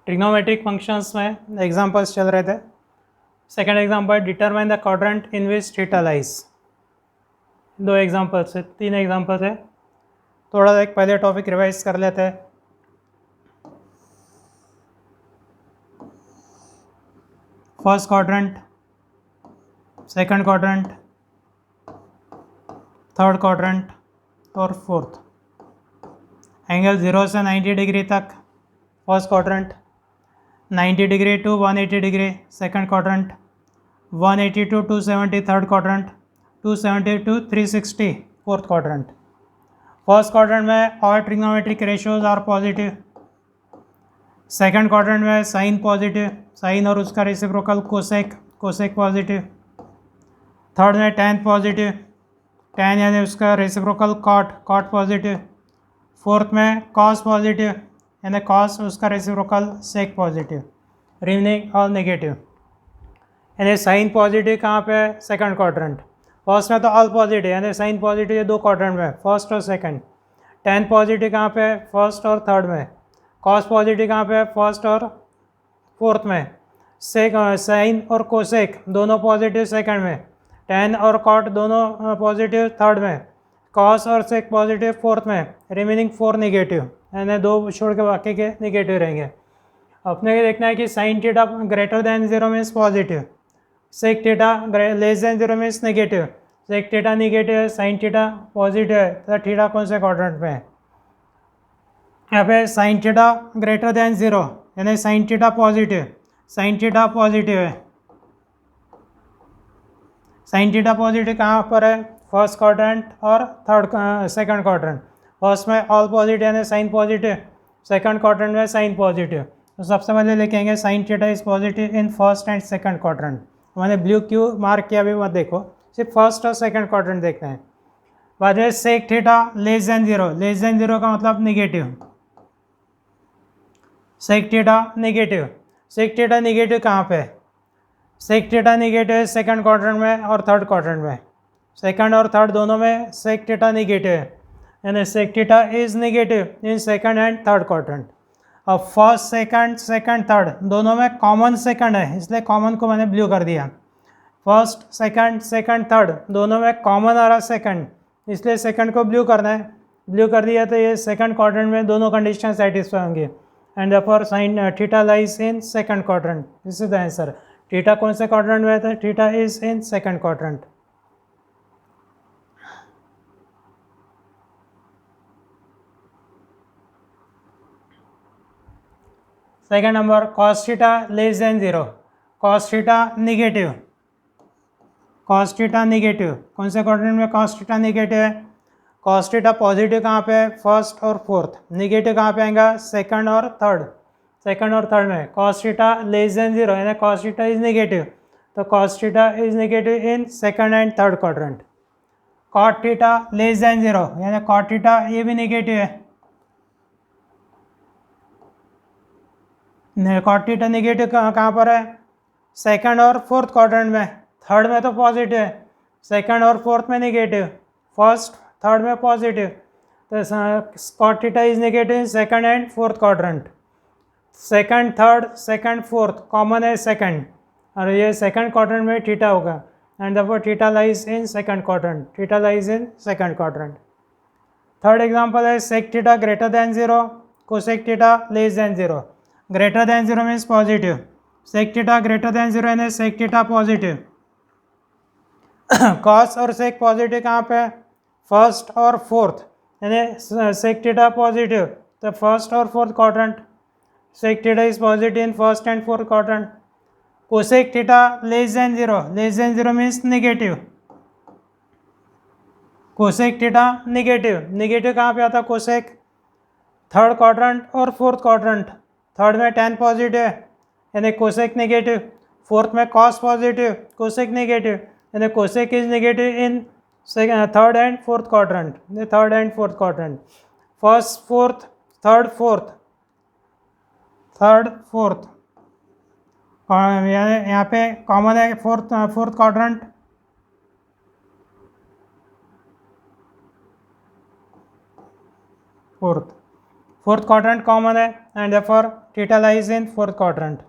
Trigonometric functions में examples चल रहे थे। Second example, determine the quadrant in which theta lies. 2 examples है, 3 एग्जांपल्स है। थोड़ा सा एक पहले टॉपिक रिवाइज कर लेते हैं। First quadrant, second quadrant, third quadrant और फोर्थ। एंगल 0 से 90 डिग्री तक first quadrant, 90 degree to 180 degree second quadrant, 180 to 270 third quadrant, 270 to 360 fourth quadrant. First quadrant में all trigonometric ratios are positive. Second quadrant में sine positive, sine और उसका reciprocal cosec, cosec positive. Third में tan positive, tan यानी उसका reciprocal cot, cot positive. Fourth में cos positive यानी cos उसका रेसिप्रोकल सेक पॉजिटिव। Remaining all negative. यानी साइन पॉजिटिव कहाँ पे है? Second quadrant. फर्स्ट में तो ऑल पॉजिटिव यानी साइन पॉजिटिव है 2 क्वाड्रेंट में, फर्स्ट और सेकंड। टैन पॉजिटिव कहाँ पे है? फर्स्ट और थर्ड में। कॉस पॉजिटिव कहाँ पे है? फर्स्ट और फोर्थ में। सेक साइन और कोसेक दोनों पॉजिटिव सेकंड में। टैन और कॉट दोनों पॉजिटिव थर्ड में। कॉस और सेक पॉजिटिव फोर्थ में। रिमेनिंग 4 नेगेटिव, यानी 2 छोड़ के बाकी के नेगेटिव रहेंगे। अपने को देखना है कि sine theta greater than 0 means positive, sec theta less than 0 means negative. Sec theta negative है, साइन थीटा पॉजिटिव है, तो थीटा कौन से क्वाड्रेंट में है? यहाँ पे साइन थीटा ग्रेटर देन 0 यानी sign theta positive, sign theta positive है। साइन थीटा पॉजिटिव कहाँ पर है? फर्स्ट क्वाड्रेंट और सेकंड क्वाड्रेंट। फर्स्ट में ऑल पॉजिटिव यानी साइन पॉजिटिव, सेकंड क्वाड्रेंट में साइन पॉजिटिव। तो सबसे पहले लिखेंगे sine theta is positive in first and second quadrant. मैंने ब्लू क्यू मार्क किया, भी मत देखो, सिर्फ फर्स्ट और सेकंड क्वाड्रेंट देखते हैं। बाद में sec theta less than 0, less than 0 का मतलब negative. Sec theta negative, sec theta negative कहाँ पे है? सेक थीटा नेगेटिव है सेकंड क्वाड्रेंट में और थर्ड क्वाड्रेंट में। सेकंड और थर्ड दोनों में सेक थीटा नेगेटिव है, यानी sec theta is negative in second and third quadrant. अब फर्स्ट सेकंड, सेकंड थर्ड दोनों में कॉमन सेकंड है, इसलिए कॉमन को मैंने ब्लू कर दिया। फर्स्ट सेकंड, सेकंड थर्ड दोनों में कॉमन आ रहा सेकंड, इसलिए सेकंड को ब्लू करना है। ब्लू कर दिया तो ये सेकंड क्वाड्रेंट में दोनों कंडीशन सेटिस्फाई होंगी, and therefore sine theta lies in second quadrant. This is the answer. Theta कौन से क्वाड्रेंट में है? Theta is in second quadrant. Second number, cos theta less than 0, cos theta negative, cos theta negative कौन से quadrant में cos theta negative है? Cos theta positive कहाँ पे है? फर्स्ट और फोर्थ। नेगेटिव कहाँ पे आएगा? सेकंड और थर्ड, सेकंड और थर्ड में। कॉस थीटा लेस देन 0 यानी कॉस थीटा इज नेगेटिव, तो cos theta is negative in second and third quadrant. Cot theta less than 0 यानी कॉट थीटा ये भी नेगेटिव है, कॉट थीटा नेगेटिव कहाँ पर है? सेकंड और फोर्थ क्वाड्रेंट में। थर्ड में तो पॉजिटिव है, सेकंड और फोर्थ में नेगेटिव, फर्स्ट थर्ड में पॉजिटिव, तो cot theta is negative in second and fourth quadrant. Second third second fourth common है सेकंड, और ये सेकंड क्वाड्रेंट में थीटा होगा, and therefore theta lies in second quadrant, theta lies in second quadrant. Third example है sec theta greater than 0, cosec theta less than 0। Greater than 0 means positive, sec theta greater than 0 यानी sec theta positive. Cos और सेक positive कहाँ पे? First और fourth, यानी sec theta positive तो first और fourth quadrant. Sec theta is positive in first and fourth quadrant. Cosec theta less than 0, less than 0 means negative. Cosec theta negative, negative कहाँ पे आता? कोसेक थर्ड क्वाड्रेंट और fourth quadrant. Third में tan positive है यानी cosec negative, fourth में cos positive, cosec negative यानी cosec is negative in third and fourth quadrant, third and fourth quadrant. First fourth third fourth, third fourth यहाँ पे common है fourth quadrant, fourth quadrant common है, and therefore theta lies in fourth quadrant.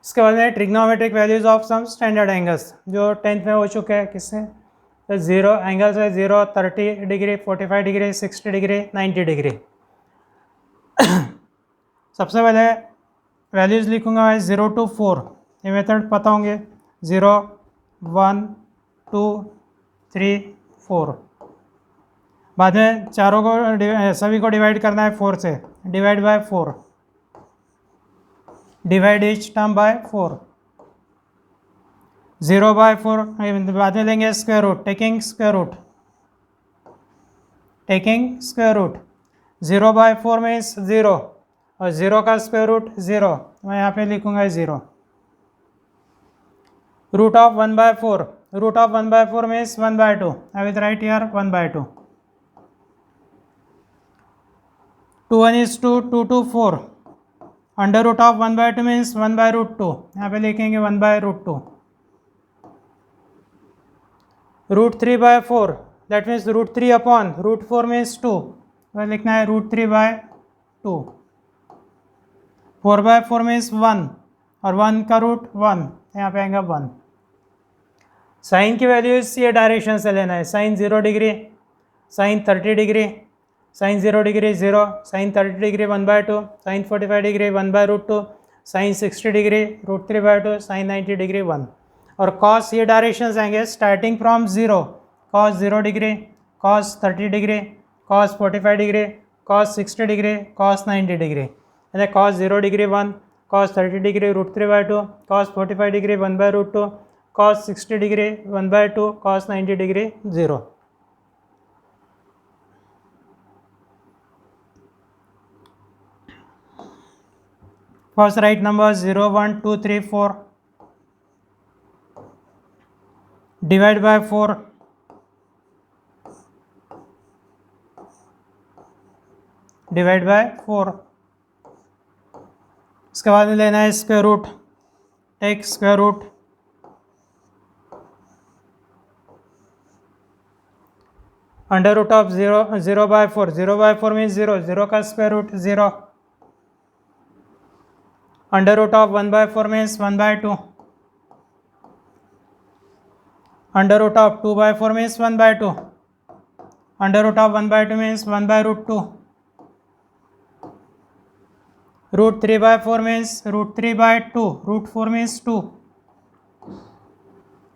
इसके बाद में trigonometric values of some standard angles जो 10th में हो चुके हैं किससे, तो 0 एंगल्स है 0, 30 डिग्री, 45 डिग्री, 60 डिग्री, 90 डिग्री। सबसे पहले वैल्यूज़ लिखूंगा मैं 0 to 4, ये मेथड पता होंगे, 0, 1, 2, 3, 4। बाद में चारों को सभी को डिवाइड करना है 4 से, divide by 4, divide each term by 4, 0 by 4, बाद में लेंगे square root, taking square root, 0 by 4 means 0 और 0 का स्क्वायर रूट 0, मैं यहाँ पे लिखूंगा 0। Root of 1 by 4, root of 1 by 4 means 1 by 2, I will write here 1 by 2। 2 1 is 2, 2 2 4, under root of 1 by 2 means 1 by root 2, यहाँ पे लिखेंगे 1 by root 2। Root 3 by 4, that means root 3 upon root 4 means 2, वह लिखना है root 3 by 2। 4 bye 4 means 1 और 1 का root 1, यहाँ पे आएगा 1। साइन की वैल्यूज ये डायरेक्शन से लेना है, sine 0 degree, sine 30 degree, sine 0 degree 0, sine 30 degree 1 by 2, sine 45 degree 1 by root 2, sine 60 degree root 3 by 2, sine 90 degree 1। और कॉस ये डायरेक्शंस आएंगे starting from 0, cos 0 degree, cos 30 degree, cos 45 degree, cos 60 degree, cos 90 degree, यानी cos 0 degree 1, cos 30 degree root 3 by 2, cos 45 degree 1 by root 2, cos 60 degree 1 by 2, cos 90 degree 0। First write numbers 0, 1, 2, 3, 4, divide by 4, divide by 4। इसके बाद में लेना है square root, take square root, under root of 0 by 4, 0 by 4 means 0, 0 का square root 0, under root of 1 by 4 means 1 by 2, under root of 2 by 4 means 1 by 2, under root of 1 by 2 means 1 by root 2, root 3 by 4 means root 3 by 2, root 4 means 2,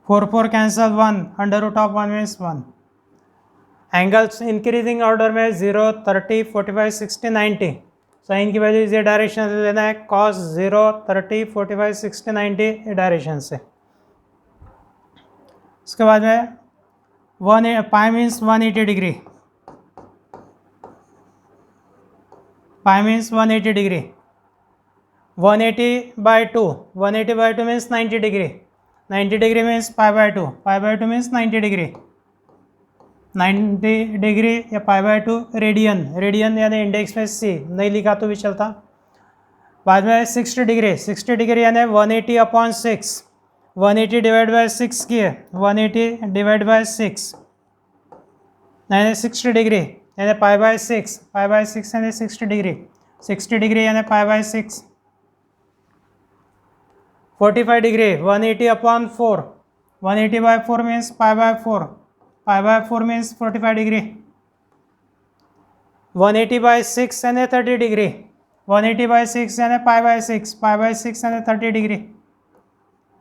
4 4 cancel 1, under root of 1 means 1। Angles increasing order में 0, 30, 45, 60, 90, sign की value ये direction से लेना है, cos 0, 30, 45, 60, 90 ये direction से। उसके बाद में pi means 180 degree, pi means 180 degree, 180 by 2, 180 by 2 means 90 degree, 90 degree means pi by 2, pi by 2 means 90 degree, 90 degree या पाई बाय 2 रेडियन, रेडियन यानी इंडेक्स में सी नहीं लिखा तो भी चलता। बाद में 60 डिग्री, 60 डिग्री यानी 180 अपॉन 6, 180 डिवाइड बाय 6 की है, 180 डिवाइड बाय 6 यानी 60 डिग्री यानी पाई बाय 6, पाई बाय 6 यानी 60 डिग्री, 60 डिग्री यानी pi by 6। 45 degree 180 upon 4, 180 by 4 means pi by 4, pi by 4 means 45 degree, 180 by 6 यानी 30 डिग्री, 180 बाय 6 यानी पाई बाय 6, पाई बाय 6 यानी 30 degree,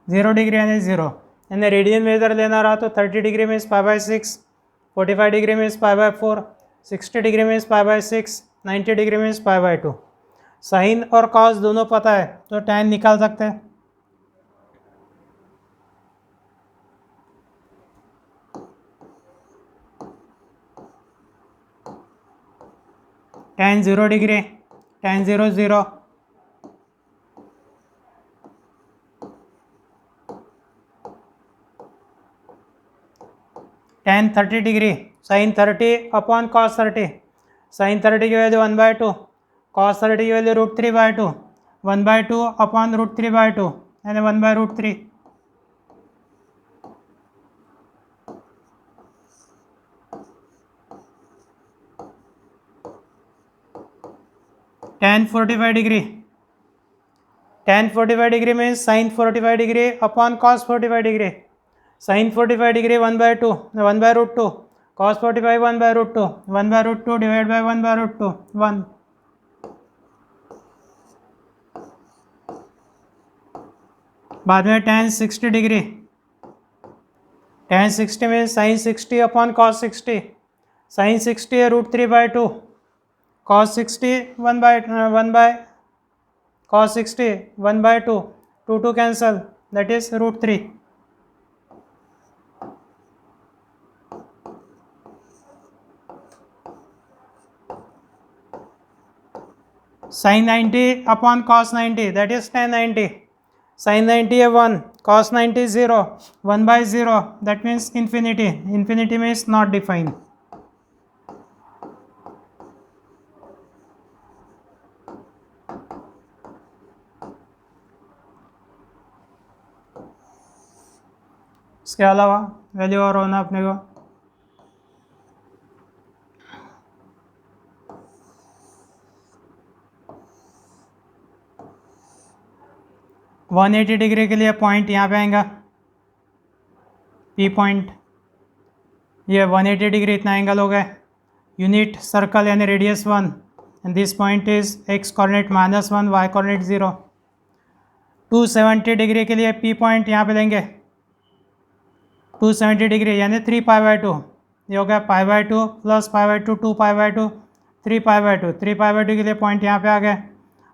0 degree यानी 0, यानी रेडियन में इधर लेना रहा तो 30 degree means pi by 6, 45 degree means pi by 4, 60 degree means pi by 6, 90 degree means pi by 2। Sine और कॉस दोनों पता है तो tan निकाल सकते हैं। tan 0 degree, tan 0 0, tan 30 degree, sine 30 upon cos 30, sine 30 की वैल्यू 1 बाय 2, कॉस 30 की value root 3 by 2, 1 by 2 upon root 3 by 2 यानी 1 by root 3। tan 45 degree. Tan 45 degree means sin 45 degree upon cos 45 degree. Sin 45 degree 1 by 2, 1 by root 2. Cos 45 1 by root 2. 1 by root 2 divided by 1 by root 2. 1. बाद में tan 60 degree. tan 60 means sin 60 upon cos 60. sin 60 है root 3 by 2. cos 60 1 by cos 60 1 by 2. 2 cancel, that is root 3. sin 90 upon cos 90, that is tan 90. sin 90 है 1, cos 90 0, 1 by 0, that means infinity. Infinity means not defined. इसके अलावा value और होना अपने को 180 degree के लिए पॉइंट यहाँ पे आएगा पी पॉइंट. ये 180 डिग्री इतना एंगल हो गया. यूनिट सर्कल यानी radius 1 and this point is x coordinate -1, y coordinate 0. 270 degree के लिए पी पॉइंट यहाँ पे लेंगे. 270 डिग्री यानी 3 पाई बाई 2. ये हो गया पाई by 2 plus pi by 2, 2 pi by 2, 3 pi by 2. 3 pi by 2 के लिए पॉइंट यहाँ पे आ गया.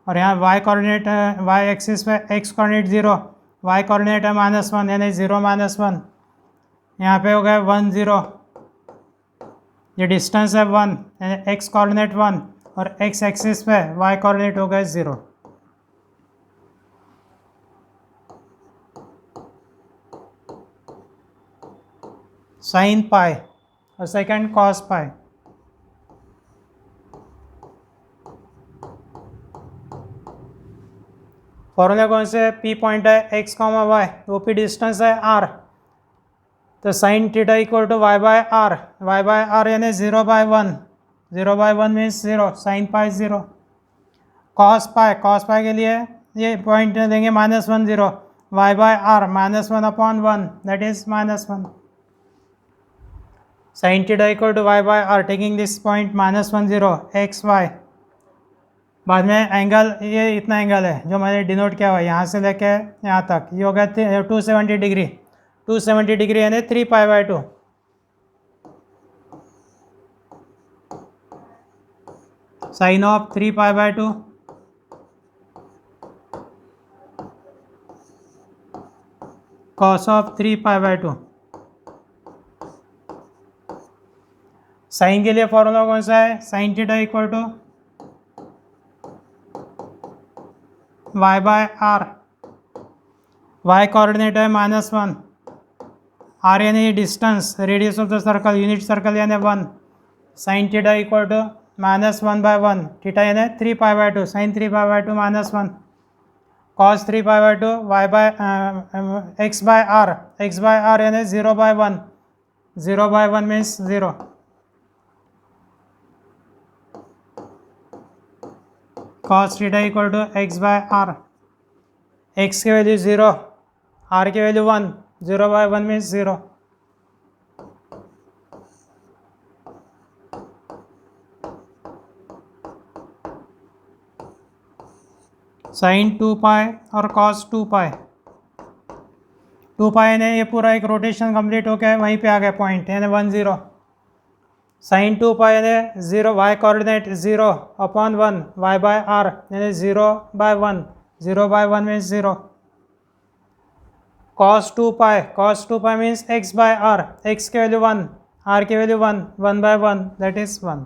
और यहाँ y कोऑर्डिनेट y एक्सिस पे x कोऑर्डिनेट 0, y कोऑर्डिनेट है -1 यानी 0 -1. यहाँ पे हो गया 1 0. ये डिस्टेंस है 1 यानी x कोऑर्डिनेट 1 और x एक्सिस पे y कोऑर्डिनेट हो गया 0. साइन पाई और सेकंड कॉस पाई. फॉर्मूला कौन से? पी पॉइंट है x, y, वो पी डिस्टेंस है r. तो sine theta equal to y by r यानी 0 by 1. 0 by 1 means 0. Sine pi 0. Cos pi के लिए ये पॉइंट देंगे -1 0. y by r -1 upon 1 that is -1. Sine theta equal to y by r taking this point -1 0 x y. बाद में angle ये इतना angle है जो मैंने डिनोट किया हुआ है यहाँ से लेके यहाँ तक. ये हो गया 270 डिग्री. 270 डिग्री यानी 3 pi by 2. Sine of 3 pi by 2 cos of 3 pi by 2. Sine के लिए फॉर्मूला कौन सा है? Sine theta equal to y by r. y coordinate है -1, r यानी distance, radius of the circle, unit circle यानी 1. Sine theta equal to -1 by 1. Theta यानी 3 pi by 2. Sine 3 pi by 2 -1. Cos 3 pi by 2 y by x by r. x by r यानी 0 by 1. 0 by 1 means 0. Cos theta equal to x by r. x की value 0, r की value 1. 0 by 1 means 0. Sine 2 pi और cos 2 पाई. 2 पाई ने ये पूरा एक rotation complete हो गया, वहीं पे आ गया पॉइंट यानी 1 0. साइन 2 पाई यानी 0, y coordinate 0 upon 1, y by r यानी 0 by 1. 0 by 1 means 0. cos 2 pi means x by r. x की वैल्यू 1, r की वैल्यू 1. 1 by 1 that is 1.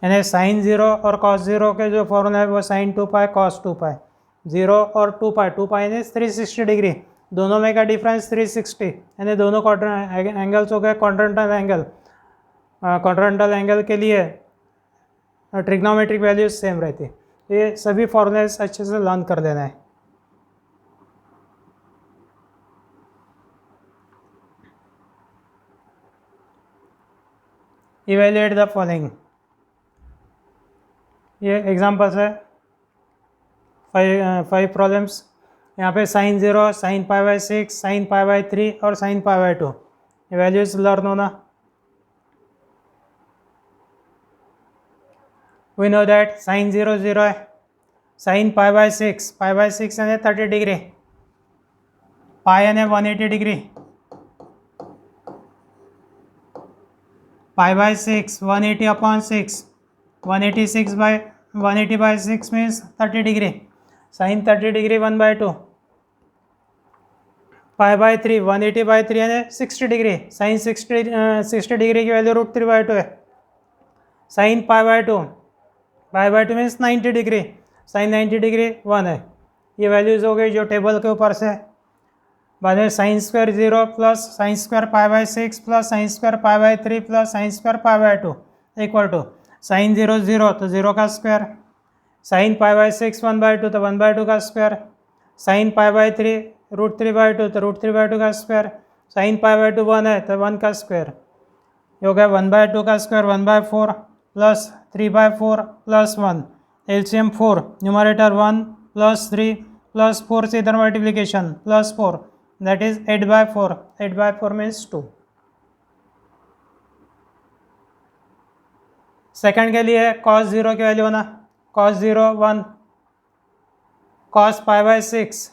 यानी साइन 0 और cos 0 के जो फॉर्मूला है वो साइन 2 पाई cos 2 पाई. 0 और 2 पाई यानी 360 डिग्री. दोनों में का डिफरेंस 360 यानी दोनों एंगल्स हो गए क्वाड्रेंटल एंगल. क्वाड्रेंटल एंगल के लिए ट्रिग्नोमेट्रिक वैल्यूज सेम रहती है. ये सभी फॉर्मूलेस अच्छे से लर्न कर लेना है. Evaluate the following. ये एग्जाम्पल्स है 5 प्रॉब्लम्स। यहाँ पे sin 0, sin π/6, sin π/3 और sin π/2 ये वैल्यूज लर्न होना। वी नो दैट sin 0 0 है, sin π/6 यानी 30 डिग्री, पाई यानी 180 degree, π/6 180/6, 180/6 means 30 degree, sin 30 degree 1/2, π/3 180/3 यानी 60 डिग्री, sin 60 डिग्री की वैल्यू √3/2 है, sin π/2 means 90 degree, sin 90 degree 1 है। ये वैल्यूज़ हो गई जो टेबल के ऊपर से। बाद में sin square 0 plus sin square π/6 plus sin square π/3 plus sin square π/2 equal to sin 0 0 तो 0 का स्क्वायर, sin π/6 1/2 तो 1/2 का स्क्वायर, sin π/3 √3/2 तो √3/2 का स्क्वायर, sin π/2 1 है तो 1 का स्क्वायर। ये हो गया 1/2 का square 1/4 plus 3/4 plus 1, LCM 4, numerator 1 plus 3 plus 4 से इधर multiplication plus 4, that is 8/4, 8/4 means 2। Second के लिए cos 0 की वैल्यू होना, cos 0 1, cos π/6,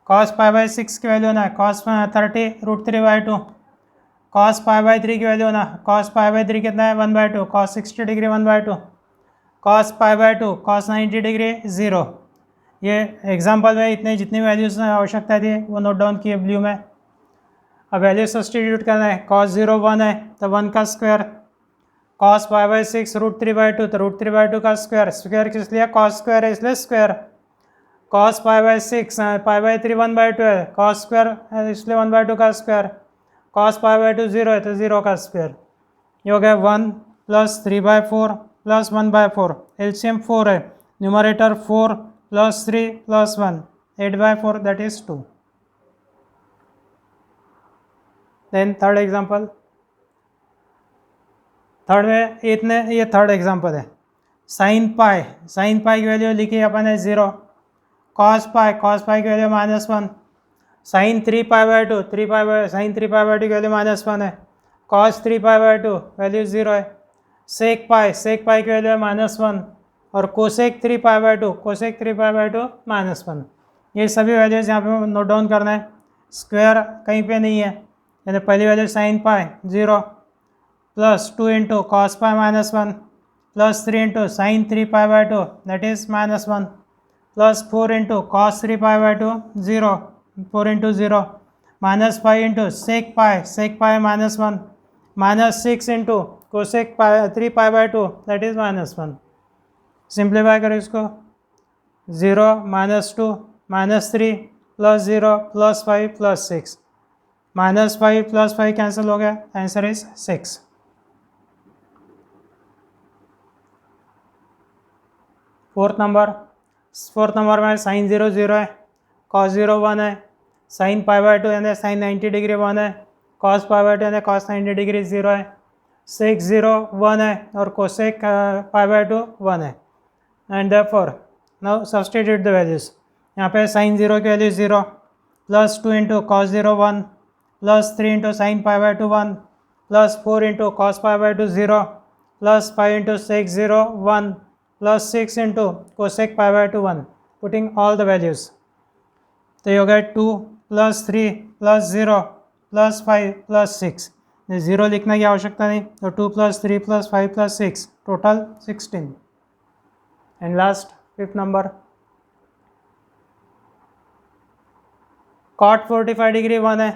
cos π/6 की वैल्यू होना cos 30 √3/2, cos π/3 की वैल्यू होना cos π/3 कितना है 1/2, cos 60 degree 1/2, cos π/2 cos 90 degree 0। ये एग्जाम्पल में इतने जितनी वैल्यूज आवश्यकता थी वो नोट डाउन किए ब्लू में। अब वैल्यू सब्सटीट्यूट करना है, cos 0 1 है तो 1 का स्क्वायर, cos π/6 √3/2 तो √3/2 का स्क्वायर, स्क्वायर किस लिए cos स्क्वायर है इसलिए स्क्वायर, cos π/6 π/3 1/2 है, cos स्क्वायर है इसलिए 1/2 का स्क्वायर, cos π/2 0 है तो 0 का स्क्वायर। ये हो गया 1 प्लस 3/4 प्लस 1/4, एलसीएम 4 है, numerator 4 plus 3 plus 1, 8/4 that is 2। Then third example, third में इतने ये थर्ड एग्जाम्पल है, sin पाई की वैल्यू लिखी अपन है 0, cos पाई की वैल्यू -1, sin 3π/2 sin 3π/2 की वैल्यू -1 है, cos 3π/2 वैल्यू 0 है, sec पाई की वैल्यू है -1 और cosec 3π/2 -1। ये सभी वैल्यूज यहाँ पे नोट डाउन करना है, स्क्वायर कहीं पे नहीं है, यानी पहली value sin pi 0 plus 2 into cos pi -1 plus 3 into sin 3π/2 that is -1 plus 4 into cos 3π/2 0, 4 into 0 -5 into sec pi -1 -6 into cosec 3π/2 that is -1। Simplify करो इसको, 0 -2 -3 plus 0 plus 5 plus 6, -5 plus 5 cancel हो गया, आंसर इज 6। फोर्थ नंबर में sin 0 0 है, cos 0 1 है, sin π/2 यानी sin 90 degree 1 है, cos π/2 यानी cos 90 डिग्री 0 है, sec 0 1 है और cosec π/2 1 है। And therefore now substitute the values. यहाँ पे sin 0 की value 0 plus 2 into cos 0 1 plus 3 into sin π/2 1 plus 4 into cos π/2 0 plus 5 into sec 0 1 plus 6 into cosec π/2 1, putting all the values. तो ये हो गया 2 प्लस 3 प्लस 0 प्लस 5 प्लस 6, 0 लिखने की आवश्यकता नहीं, तो 2 plus 3 plus 5 plus 6 total 16। And last fifth number, cot 45 degree 1 है,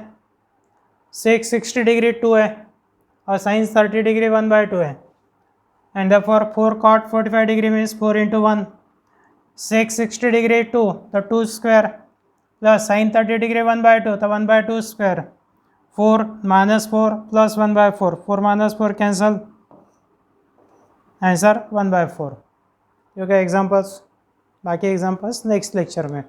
sec 60 डिग्री 2 है और sin 30 डिग्री 1/2 है। And therefore 4 cot 45 degree means 4 into 1, sec 60 degree 2 तो 2 स्क्वायर प्लस sin 30 डिग्री 1/2 तो 1/2 स्क्वायर, 4 -4 प्लस 1/4, 4 -4 कैंसल, आंसर 1/4। क्योंकि एग्जाम्पल्स बाकी examples next lecture में।